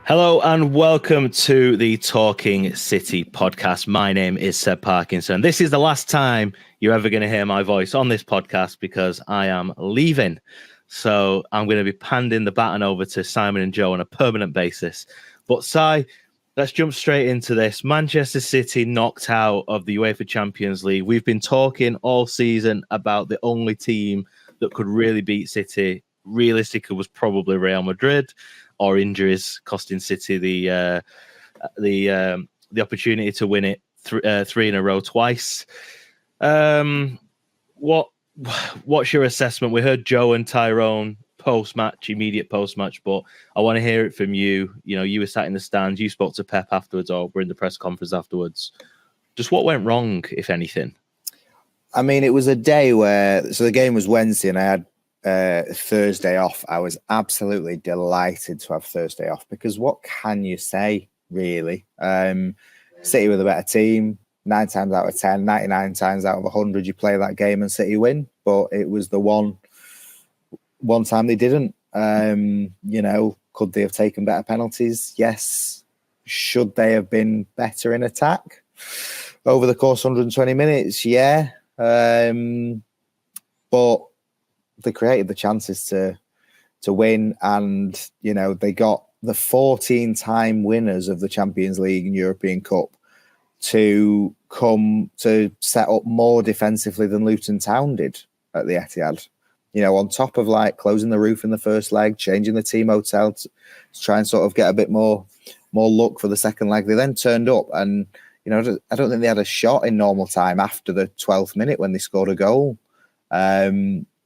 Hello and welcome to the Talking City podcast. My name is Seb Parkinson. This is the last time you're ever going to hear my voice on this podcast because I am leaving. So I'm going to be handing the baton over to Simon and Joe on a permanent basis. But Si, let's jump straight into this. Manchester City knocked out of the UEFA Champions League. We've been talking all season about the only team that could really beat City. Realistically, was probably Real Madrid, or injuries costing City the opportunity to win it three in a row twice. What's your assessment? We heard Joe and Tyrone immediate post-match, but I want to hear it from you. You know, you were sat in the stands, you spoke to Pep afterwards, or were in the press conference afterwards. Just what went wrong, if anything? I mean, it was a day so the game was Wednesday and I had Thursday off. I was absolutely delighted to have Thursday off because what can you say, really? City were the better team. 9 times out of 10, 99 times out of 100, you play that game and City win. But it was the one time they didn't. Could they have taken better penalties? Yes. Should they have been better in attack over the course of 120 minutes? Yeah. But they created the chances to win, and they got the 14-time winners of the Champions League and European Cup to come to set up more defensively than Luton Town did at the Etihad. On top of closing the roof in the first leg, changing the team hotel to try and sort of get a bit more luck for the second leg. They then turned up, and I don't think they had a shot in normal time after the 12th minute when they scored a goal.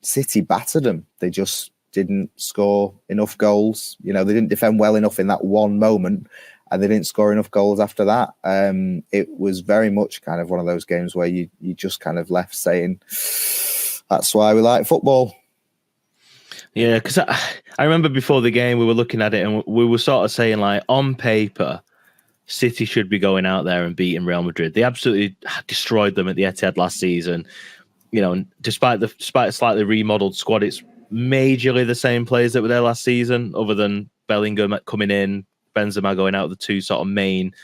City battered them. They just didn't score enough goals. They didn't defend well enough in that one moment, and they didn't score enough goals after that. It was very much kind of one of those games where you just kind of left saying, that's why we like football. Yeah, because I remember before the game we were looking at it and we were sort of saying, on paper, City should be going out there and beating Real Madrid. They absolutely destroyed them at the Etihad last season. Despite a slightly remodeled squad, it's majorly the same players that were there last season, other than Bellingham coming in, Benzema going out, the two sort of main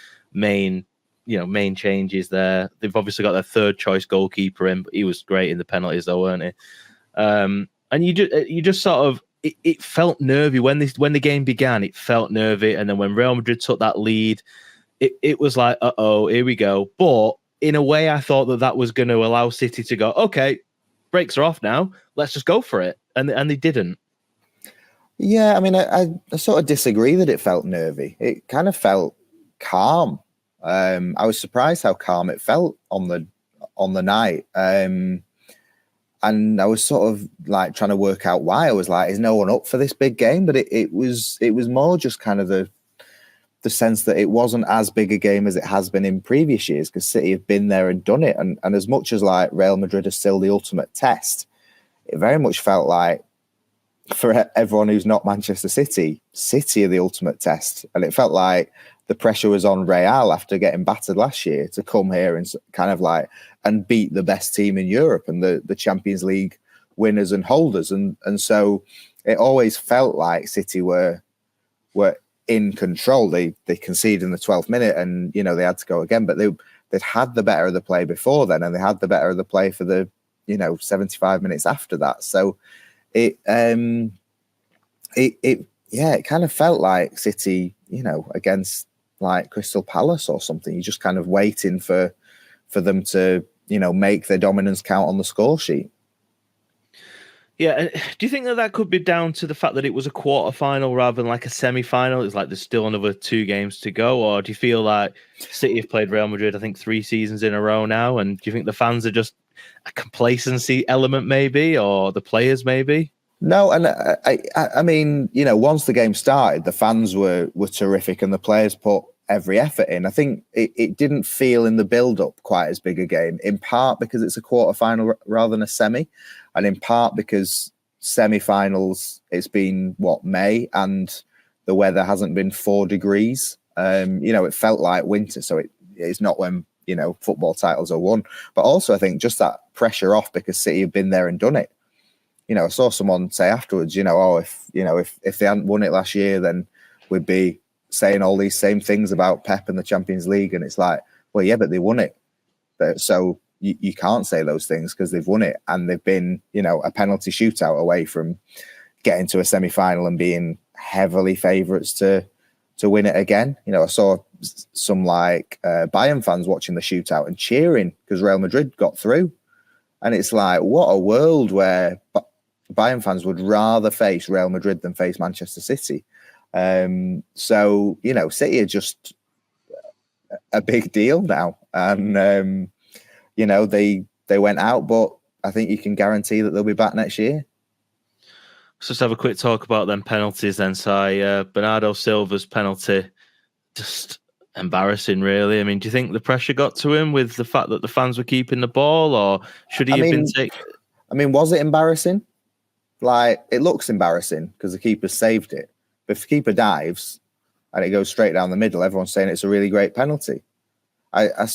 changes there. They've obviously got their third choice goalkeeper in, but he was great in the penalties though, weren't he? And you just sort of it felt nervy when the game began. It felt nervy, and then when Real Madrid took that lead, it was like, here we go. But in a way, I thought that was going to allow City to go, okay, brakes are off now. Let's just go for it. And they didn't. Yeah, I mean, I sort of disagree that it felt nervy. It kind of felt calm. I was surprised how calm it felt on the night. And I was sort of trying to work out why. I was like, is no one up for this big game? But it was more just kind of the sense that it wasn't as big a game as it has been in previous years because City have been there and done it. And as much as Real Madrid is still the ultimate test, it very much felt like for everyone who's not Manchester City, City are the ultimate test. And it felt like the pressure was on Real after getting battered last year to come here and kind of and beat the best team in Europe and the Champions League winners and holders. And so it always felt like City were in control. They conceded in the 12th minute and, they had to go again, but they'd had the better of the play before then, and they had the better of the play for the, 75 minutes after that. So it kind of felt like City, against Crystal Palace or something. You're just kind of waiting for them to, make their dominance count on the score sheet. Yeah, do you think that could be down to the fact that it was a quarter-final rather than a semi-final? It's there's still another 2 games to go, or do you feel like City have played Real Madrid, I think, 3 seasons in a row now, and do you think the fans are just a complacency element maybe, or the players maybe? No, and I mean, once the game started, the fans were terrific and the players put every effort in. I think it didn't feel in the build-up quite as big a game, in part because it's a quarter-final rather than a semi, and in part because semi-finals, it's been, May, and the weather hasn't been 4 degrees. It felt like winter, so it's not when, football titles are won. But also, I think just that pressure off because City have been there and done it. I saw someone say afterwards, if they hadn't won it last year, then we'd be saying all these same things about Pep and the Champions League, and it's like, well, yeah, but they won it. So you can't say those things because they've won it, and they've been, a penalty shootout away from getting to a semi-final and being heavily favourites to win it again. I saw some Bayern fans watching the shootout and cheering because Real Madrid got through, and it's like, what a world where Bayern fans would rather face Real Madrid than face Manchester City. So City are just a big deal now, and they went out, but I think you can guarantee that they'll be back next year. Let's just have a quick talk about them penalties then. So Bernardo Silva's penalty, just embarrassing, really. I mean, do you think the pressure got to him with the fact that the fans were keeping the ball, or should he have been taken? I mean, was it embarrassing? It looks embarrassing because the keeper saved it. But if the keeper dives and it goes straight down the middle, everyone's saying it's a really great penalty. I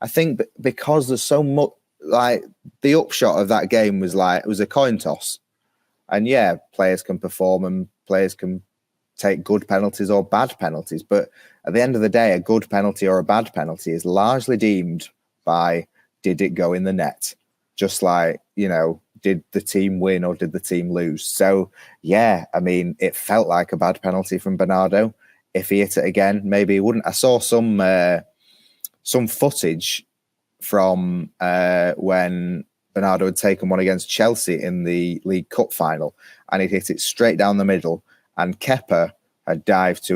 think because there's so much, the upshot of that game was it was a coin toss. And yeah, players can perform and players can take good penalties or bad penalties. But at the end of the day, a good penalty or a bad penalty is largely deemed by, did it go in the net? Just did the team win or did the team lose? So yeah, I mean, it felt like a bad penalty from Bernardo. If he hit it again, maybe he wouldn't. I saw some footage from when Bernardo had taken one against Chelsea in the League Cup final, and he'd hit it straight down the middle, and Kepa had dived,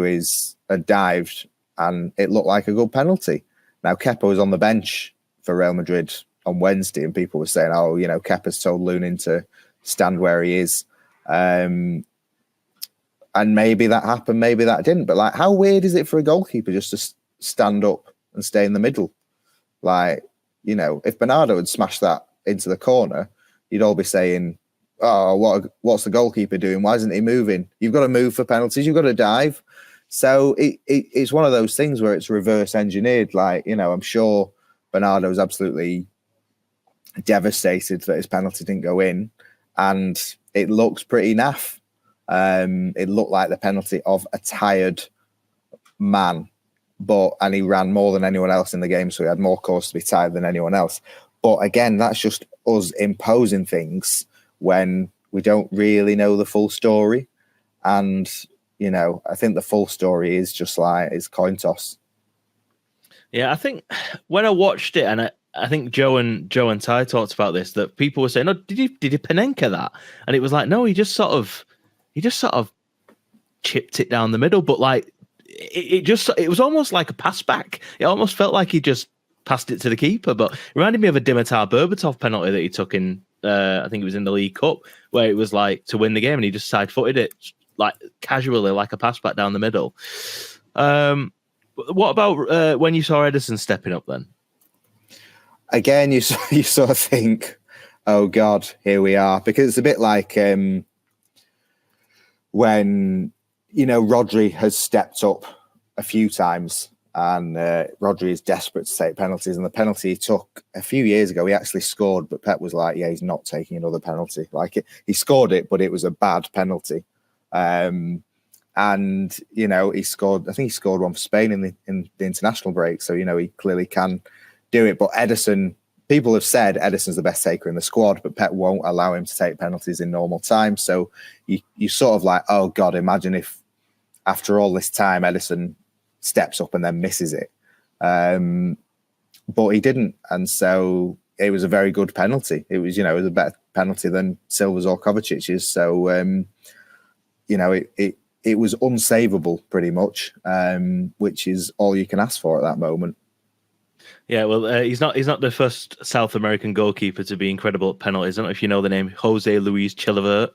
and it looked like a good penalty. Now, Kepa was on the bench for Real Madrid on Wednesday, and people were saying, oh, Kepa's told Lunin to stand where he is. And maybe that happened, maybe that didn't. But how weird is it for a goalkeeper just to stand up and stay in the middle? If Bernardo had smashed that into the corner, you'd all be saying, oh, what's the goalkeeper doing? Why isn't he moving? You've got to move for penalties. You've got to dive. So it's one of those things where it's reverse engineered. I'm sure Bernardo's absolutely devastated that his penalty didn't go in, and it looks pretty naff. It looked like the penalty of a tired man, and he ran more than anyone else in the game, so he had more cause to be tired than anyone else. But again, that's just us imposing things when we don't really know the full story. And, I think the full story is just it's coin toss. Yeah, I think when I watched it, and I think Joe and Ty talked about this, that people were saying, "Oh, did he Panenka that?" And it was like, no, he just sort of chipped it down the middle, but it was almost like a pass back. It almost felt like he just passed it to the keeper, but it reminded me of a Dimitar Berbatov penalty that he took in, I think it was in the League Cup, where it was to win the game, and he just side-footed it casually, like a pass back down the middle. What about when you saw Ederson stepping up then? Again, you sort of think, oh God, here we are, because it's a bit like when Rodri has stepped up a few times, and Rodri is desperate to take penalties, and the penalty he took a few years ago, he actually scored, but Pep was like, yeah, he's not taking another penalty. He scored it, but it was a bad penalty. And he scored, I think he scored one for Spain in the international break, so he clearly can do it. But Ederson, people have said Ederson's the best taker in the squad, but Pep won't allow him to take penalties in normal time. So you sort of oh God, imagine if after all this time Ederson steps up and then misses it. But he didn't, and so it was a very good penalty. It was, it was a better penalty than Silva's or Kovacic's. So it was unsavable pretty much, which is all you can ask for at that moment. Yeah, well, he's not the first South American goalkeeper to be incredible at penalties. I don't know if you know the name Jose Luis Chilavert,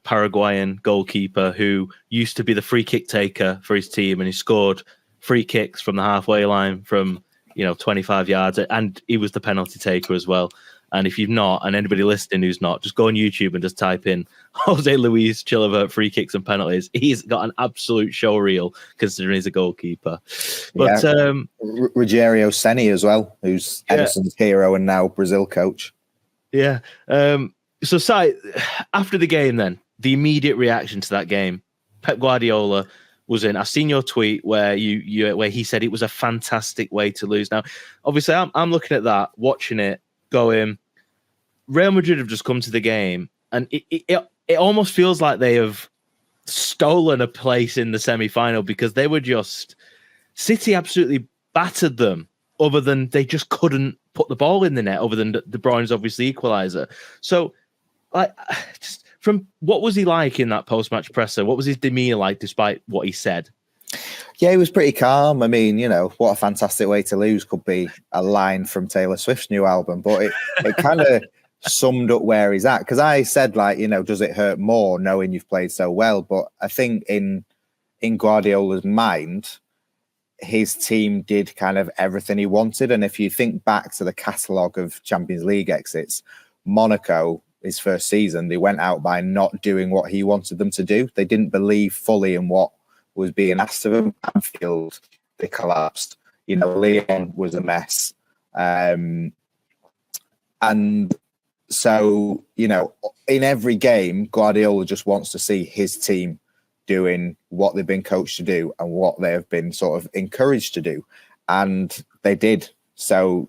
Paraguayan goalkeeper who used to be the free kick taker for his team, and he scored free kicks from the halfway line from 25 yards, and he was the penalty taker as well. And if you've not, and anybody listening who's not, just go on YouTube and just type in Jose Luis Chilavert free kicks and penalties. He's got an absolute show reel considering he's a goalkeeper. But Rogério Ceni as well, who's Ederson's hero and now Brazil coach. Yeah. So, Si, after the game then, the immediate reaction to that game, Pep Guardiola was in. I've seen your tweet where where he said it was a fantastic way to lose. Now, obviously, I'm looking at that, watching it, going, Real Madrid have just come to the game, and it almost feels like they have stolen a place in the semi-final, because they were just, City absolutely battered them, other than they just couldn't put the ball in the net, other than De Bruyne's obviously equaliser. So, just from what was he like in that post-match presser? What was his demeanour like, despite what he said? Yeah, he was pretty calm. I mean, what a fantastic way to lose could be a line from Taylor Swift's new album, but it kind of summed up where he's at. Because I said, does it hurt more knowing you've played so well? But I think in Guardiola's mind, his team did kind of everything he wanted. And if you think back to the catalogue of Champions League exits, Monaco, his first season, they went out by not doing what he wanted them to do. They didn't believe fully in what was being asked of them. Anfield, they collapsed. Lyon was a mess. And so, in every game, Guardiola just wants to see his team doing what they've been coached to do and what they have been sort of encouraged to do. And they did. So,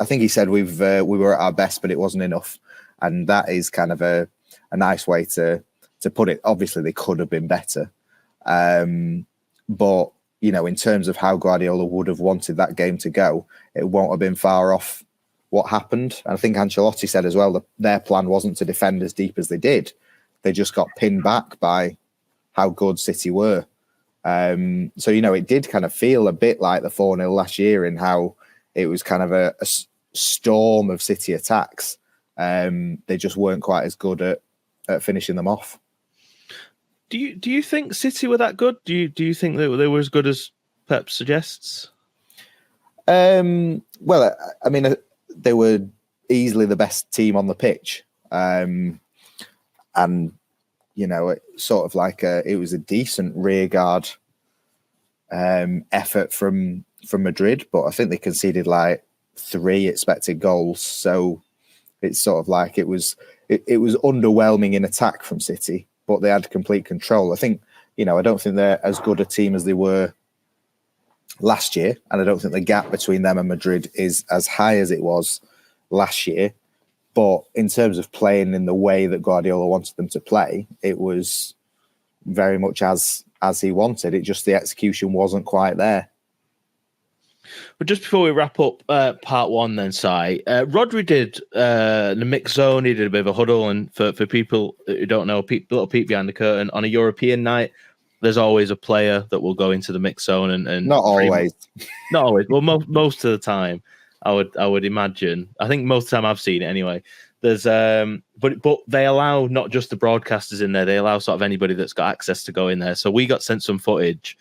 I think he said we were at our best, but it wasn't enough. And that is kind of a nice way to put it. Obviously, they could have been better. But, in terms of how Guardiola would have wanted that game to go, it won't have been far off what happened. And I think Ancelotti said as well that their plan wasn't to defend as deep as they did. They just got pinned back by how good City were. So, it did kind of feel a bit like the 4-0 last year, in how it was kind of a storm of City attacks. They just weren't quite as good at finishing them off. Do you think City were that good? Do you think they were as good as Pep suggests? Well, I mean, they were easily the best team on the pitch. And, it sort of it was a decent rearguard effort from Madrid, but I think they conceded 3 expected goals. So it's sort of it was underwhelming in attack from City, but they had complete control. I think, I don't think they're as good a team as they were last year, and I don't think the gap between them and Madrid is as high as it was last year. But in terms of playing in the way that Guardiola wanted them to play, it was very much as he wanted. It just, the execution wasn't quite there. But just before we wrap up part one then, Si, Rodri did the mix zone. He did a bit of a huddle. And for people who don't know, little peek behind the curtain, on a European night, there's always a player that will go into the mix zone. And not always. Not always. Well, most of the time, I would imagine. I think most of the time I've seen it anyway. There's but they allow not just the broadcasters in there. They allow sort of anybody that's got access to go in there. So we got sent some footage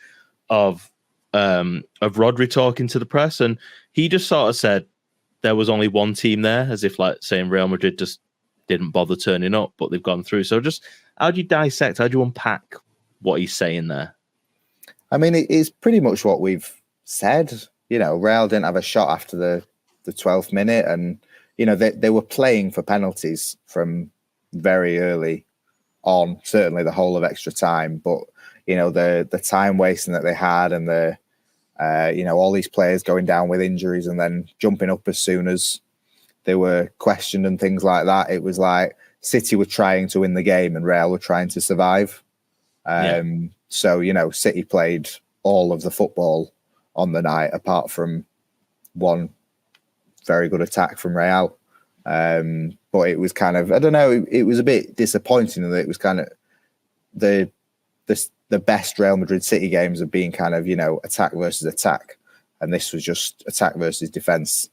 of Rodri talking to the press, and he just sort of said there was only one team there, as if saying Real Madrid just didn't bother turning up, but they've gone through. So just how do you dissect, how do you unpack what he's saying there? I mean, it's pretty much what we've said. Real didn't have a shot after the 12th minute, and they were playing for penalties from very early on, certainly the whole of extra time. But the time wasting that they had, and the all these players going down with injuries and then jumping up as soon as they were questioned and things like that. It was like City were trying to win the game and Real were trying to survive. So City played all of the football on the night, apart from one very good attack from Real. But it was kind of, I don't know, it was a bit disappointing that it was kind of the best Real Madrid City games have been kind of, attack versus attack. And this was just attack versus defence.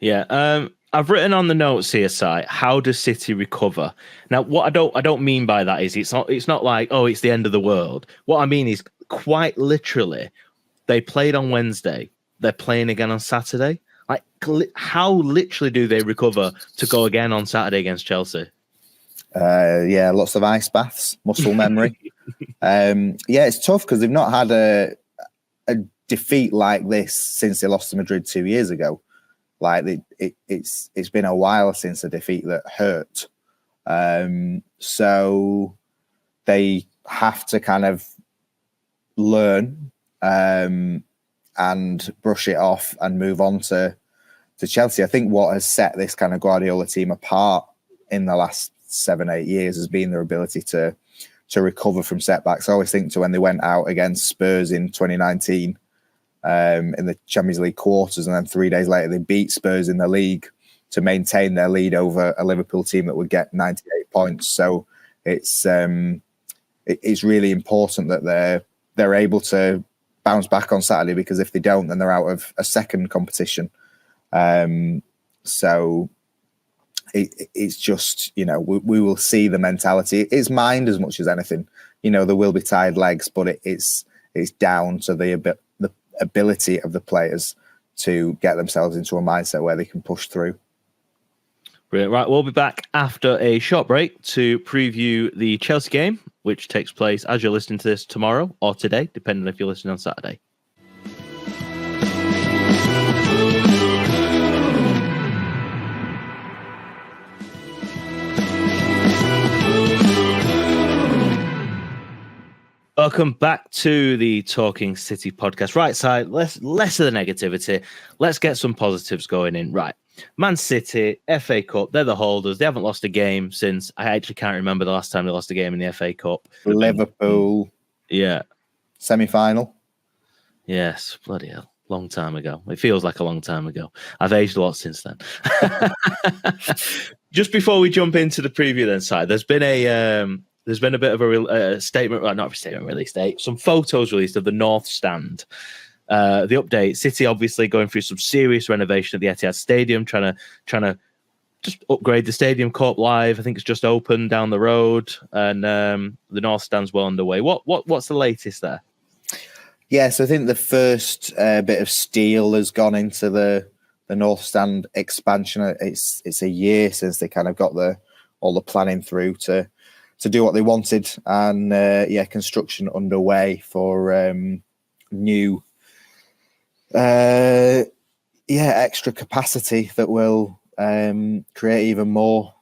Yeah. I've written on the notes here, Si, how does City recover? Now, what I don't mean by that is it's not like, oh, it's the end of the world. What I mean is, quite literally, they played on Wednesday. They're playing again on Saturday. How literally do they recover to go again on Saturday against Chelsea? Lots of ice baths, muscle memory. It's tough because they've not had a defeat like this since they lost to Madrid 2 years ago. It's been a while since a defeat that hurt. So they have to kind of learn and brush it off and move on to Chelsea. I think what has set this kind of Guardiola team apart in the last 7-8 years has been their ability to recover from setbacks. I always think to when they went out against Spurs in 2019 in the Champions League quarters, and then 3 days later they beat Spurs in the league to maintain their lead over a Liverpool team that would get 98 points. So it's really important that they're able to bounce back on Saturday, because if they don't, then they're out of a second competition. So it's just, we will see the mentality. It's mind as much as anything. There will be tired legs, but it's down to the ability of the players to get themselves into a mindset where they can push through. Brilliant. Right, we'll be back after a short break to preview the Chelsea game, which takes place as you're listening to this tomorrow or today, depending if you're listening on Saturday. Welcome back to the Talking City podcast. Right side, less of the negativity. Let's get some positives going in. Right. Man City, FA Cup, they're the holders. They haven't lost a game since, I actually can't remember the last time they lost a game in the FA Cup. Liverpool. Yeah. Semi-final. Yes, bloody hell. Long time ago. It feels like a long time ago. I've aged a lot since then. Just before we jump into the preview then, side, there's been a bit of a statement, well, not a statement released, some photos released of the North Stand. The update: City obviously going through some serious renovation at the Etihad Stadium, trying to just upgrade the stadium. Corp Live, I think it's just opened down the road, and the North Stand's well underway. What's the latest there? Yes, I think the first bit of steel has gone into the North Stand expansion. It's a year since they kind of got all the planning through to do what they wanted, and construction underway for new extra capacity that will create even more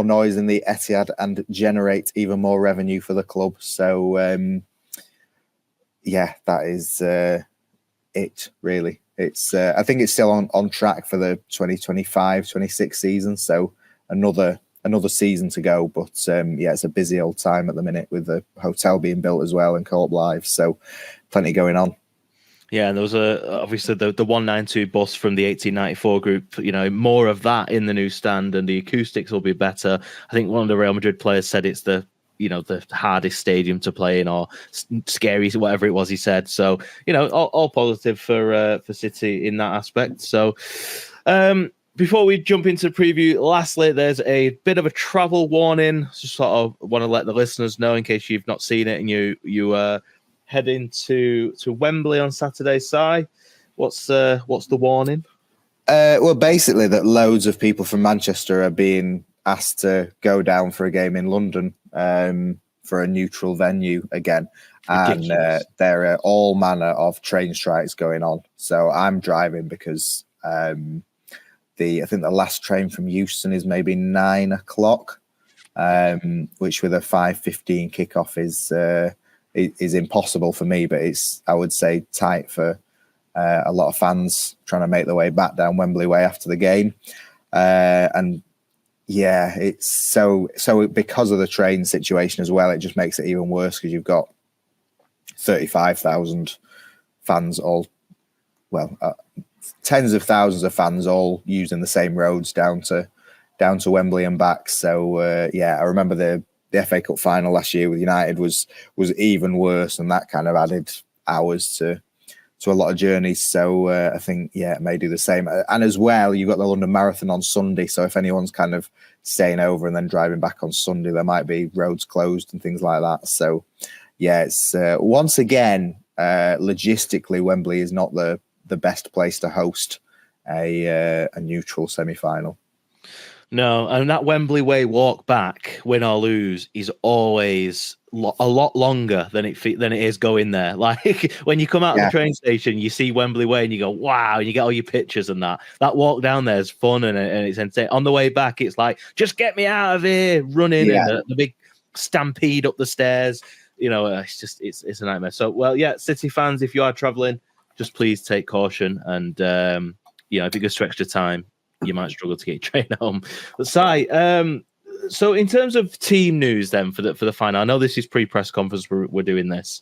noise in the Etihad and generate even more revenue for the club. So that is it really. It's I think it's still on track for the 2025-26 season, so another season to go, but it's a busy old time at the minute with the hotel being built as well and Co-op Live, so plenty going on. Yeah, and there was obviously the 192 bus from the 1894 group, more of that in the new stand, and the acoustics will be better. I think one of the Real Madrid players said it's the hardest stadium to play in, or scary, whatever it was he said. So, all positive for City in that aspect. So, before we jump into the preview, lastly, there's a bit of a travel warning. Just sort of want to let the listeners know in case you've not seen it and you heading to Wembley on Saturday. Si, what's the warning? Well, basically that loads of people from Manchester are being asked to go down for a game in London for a neutral venue again. Ridiculous. And there are all manner of train strikes going on. So I'm driving because I think the last train from Euston is maybe 9 o'clock, which with a 5:15 kickoff is impossible for me, but it's, I would say, tight for a lot of fans trying to make their way back down Wembley Way after the game. It's so because of the train situation as well, it just makes it even worse because you've got 35,000 fans tens of thousands of fans all using the same roads down to Wembley and back. So I remember the FA Cup final last year with United was even worse, and that kind of added hours to a lot of journeys. So I think it may do the same. And as well, you've got the London Marathon on Sunday. So if anyone's kind of staying over and then driving back on Sunday, there might be roads closed and things like that. So it's once again logistically, Wembley is not the best place to host a neutral semi-final. No, and that Wembley Way walk back, win or lose, is always a lot longer than it is going there. Like when you come out of the train station, you see Wembley Way and you go, wow, and you get all your pictures and that. That walk down there is fun and it's entertaining. On the way back, it's like, just get me out of here, running, and the big stampede up the stairs. it's a nightmare. So, well, yeah, City fans, if you are travelling, just please take caution. And, if it goes to extra time, you might struggle to get your train home. But, Si, so in terms of team news then for the final, I know this is pre-press conference, we're doing this.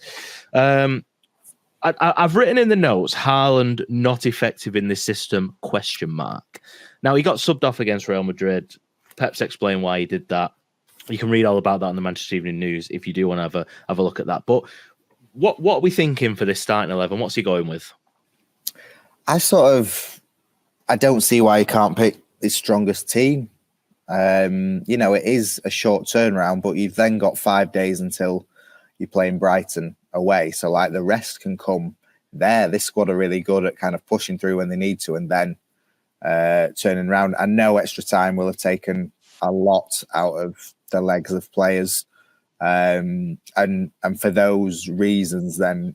I've written in the notes, Haaland not effective in this system, ? Now, he got subbed off against Real Madrid. Pep's explained why he did that. You can read all about that on the Manchester Evening News if you do want to have a look at that. But what are we thinking for this starting 11? What's he going with? I don't see why he can't pick his strongest team. It is a short turnaround, but you've then got 5 days until you're playing Brighton away. So, like, the rest can come there. This squad are really good at kind of pushing through when they need to and then turning around. And no extra time will have taken a lot out of the legs of players. And for those reasons, then,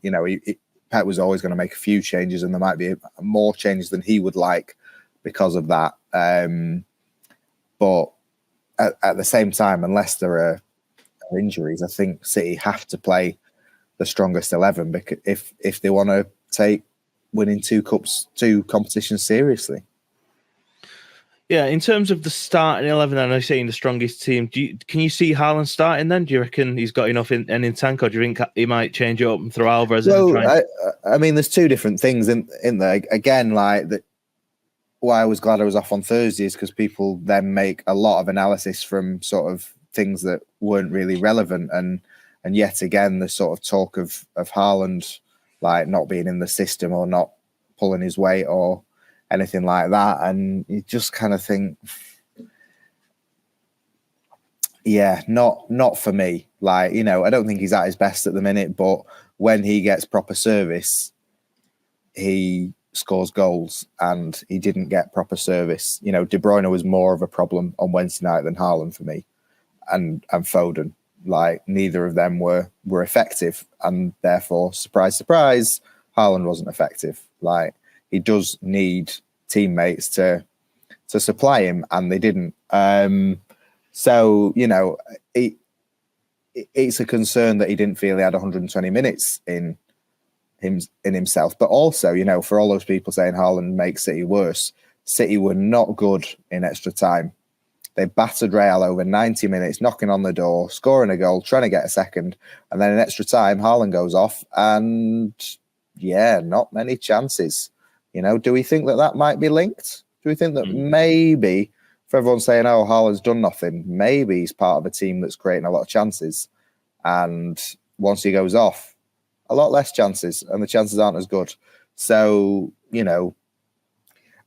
Pep was always going to make a few changes, and there might be more changes than he would like because of that. But at the same time, unless there are injuries, I think City have to play the strongest 11 because if they want to take winning two competitions seriously. Yeah, in terms of the starting 11, I know you're saying the strongest team. Can you see Haaland starting then? Do you reckon he's got enough in tank, or do you think he might change it up and throw Alvarez in? I mean, there's two different things in there. Again, like that. Why I was glad I was off on Thursday is because people then make a lot of analysis from sort of things that weren't really relevant, and yet again the sort of talk of Haaland like not being in the system or not pulling his weight or anything like that, and you just kind of think, yeah, not for me. Like, I don't think he's at his best at the minute, but when he gets proper service, he scores goals, and he didn't get proper service. De Bruyne was more of a problem on Wednesday night than Haaland for me, and Foden. Like, neither of them were effective, and therefore, surprise, surprise, Haaland wasn't effective. Like, he does need teammates to supply him, and they didn't. So it's a concern that he didn't feel he had 120 minutes in himself. But also, for all those people saying Haaland makes City worse, City were not good in extra time. They battered Real over 90 minutes, knocking on the door, scoring a goal, trying to get a second. And then in extra time, Haaland goes off and, yeah, not many chances. Do we think that might be linked? Do we think that maybe, for everyone saying, oh, Haaland's done nothing, maybe he's part of a team that's creating a lot of chances. And once he goes off, a lot less chances, and the chances aren't as good. So,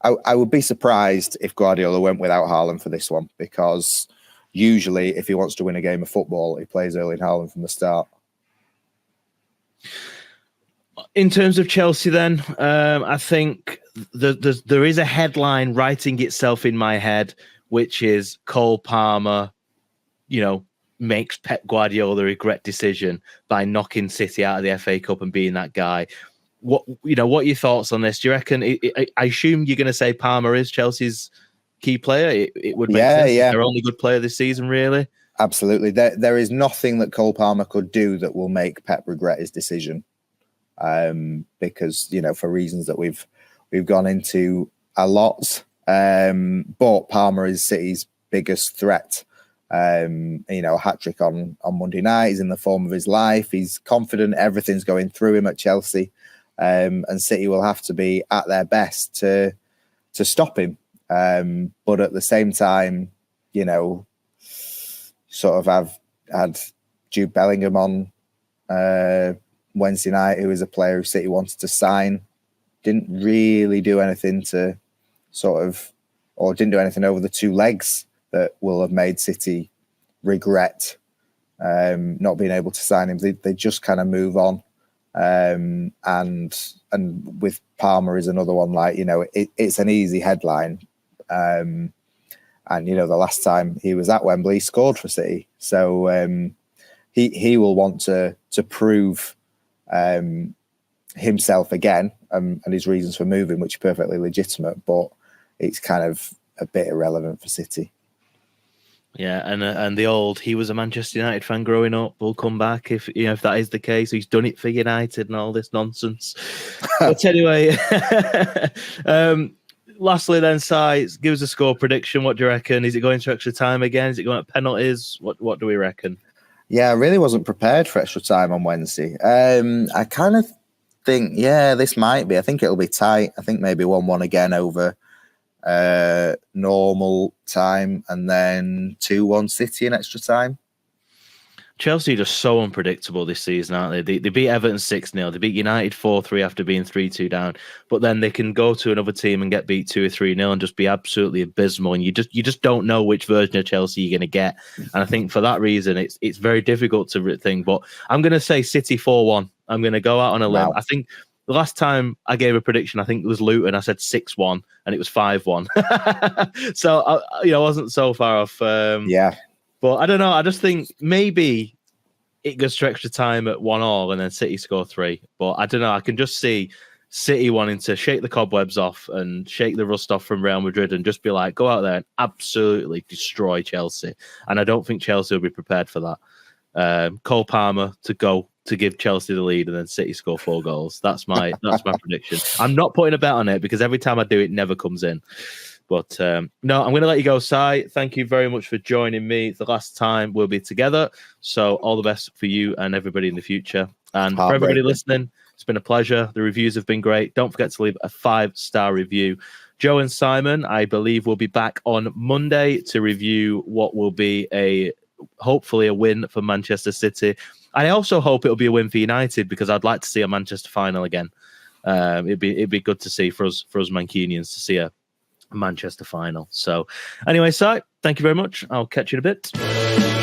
I would be surprised if Guardiola went without Haaland for this one, because usually if he wants to win a game of football, he plays Erling Haaland from the start. In terms of Chelsea then, I think there is a headline writing itself in my head, which is Cole Palmer, makes Pep Guardiola regret decision by knocking City out of the FA Cup and being that guy. What are your thoughts on this? Do you reckon? I assume you're going to say Palmer is Chelsea's key player. It would make sense. Yeah. Their only good player this season, really. Absolutely. There is nothing that Cole Palmer could do that will make Pep regret his decision. Because for reasons that we've gone into a lot. But Palmer is City's biggest threat. A hat-trick on Monday night. He's in the form of his life. He's confident. Everything's going through him at Chelsea. And City will have to be at their best to stop him. But at the same time, sort of have had Jude Bellingham on Wednesday night, who is a player who City wanted to sign. Didn't really do anything to didn't do anything over the two legs that will have made City regret not being able to sign him. They just kind of move on. And with Palmer is another one, like, it's an easy headline. And the last time he was at Wembley, he scored for City. So he will want to prove himself again, and his reasons for moving, which are perfectly legitimate, but it's kind of a bit irrelevant for City. Yeah, and the old he was a Manchester United fan growing up. Will come back if if that is the case. He's done it for United and all this nonsense. But anyway, lastly, then, Si, give us a score prediction. What do you reckon? Is it going to extra time again? Is it going to penalties? What do we reckon? Yeah, I really wasn't prepared for extra time on Wednesday. I kind of think, this might be. I think it'll be tight. I think maybe 1-1 again over normal time, and then 2-1 City in extra time. Chelsea are just so unpredictable this season, aren't they? They beat Everton 6-0. They beat United 4-3 after being 3-2 down. But then they can go to another team and get beat 2 or 3-0 and just be absolutely abysmal. And you just don't know which version of Chelsea you're going to get. And I think for that reason, it's very difficult to think. But I'm going to say City 4-1. I'm going to go out on a limb. Wow. I think the last time I gave a prediction, I think it was Luton. I said 6-1 and it was 5-1. So I wasn't so far off. But I don't know. I just think maybe it goes to extra time at 1-1 and then City score 3. But I don't know. I can just see City wanting to shake the cobwebs off and shake the rust off from Real Madrid and just be like, go out there and absolutely destroy Chelsea. And I don't think Chelsea will be prepared for that. Cole Palmer to give Chelsea the lead and then City score 4 goals. That's my prediction. I'm not putting a bet on it because every time I do, it never comes in. But no, I'm going to let you go, Si. Thank you very much for joining me. It's the last time we'll be together. So all the best for you and everybody in the future. And for everybody listening, it's been a pleasure. The reviews have been great. Don't forget to leave a 5-star review. Joe and Simon, I believe, will be back on Monday to review what will be hopefully a win for Manchester City. I also hope it'll be a win for United because I'd like to see a Manchester final again. It'd be good to see for us Mancunians to see a Manchester final. So anyway, Si, thank you very much. I'll catch you in a bit.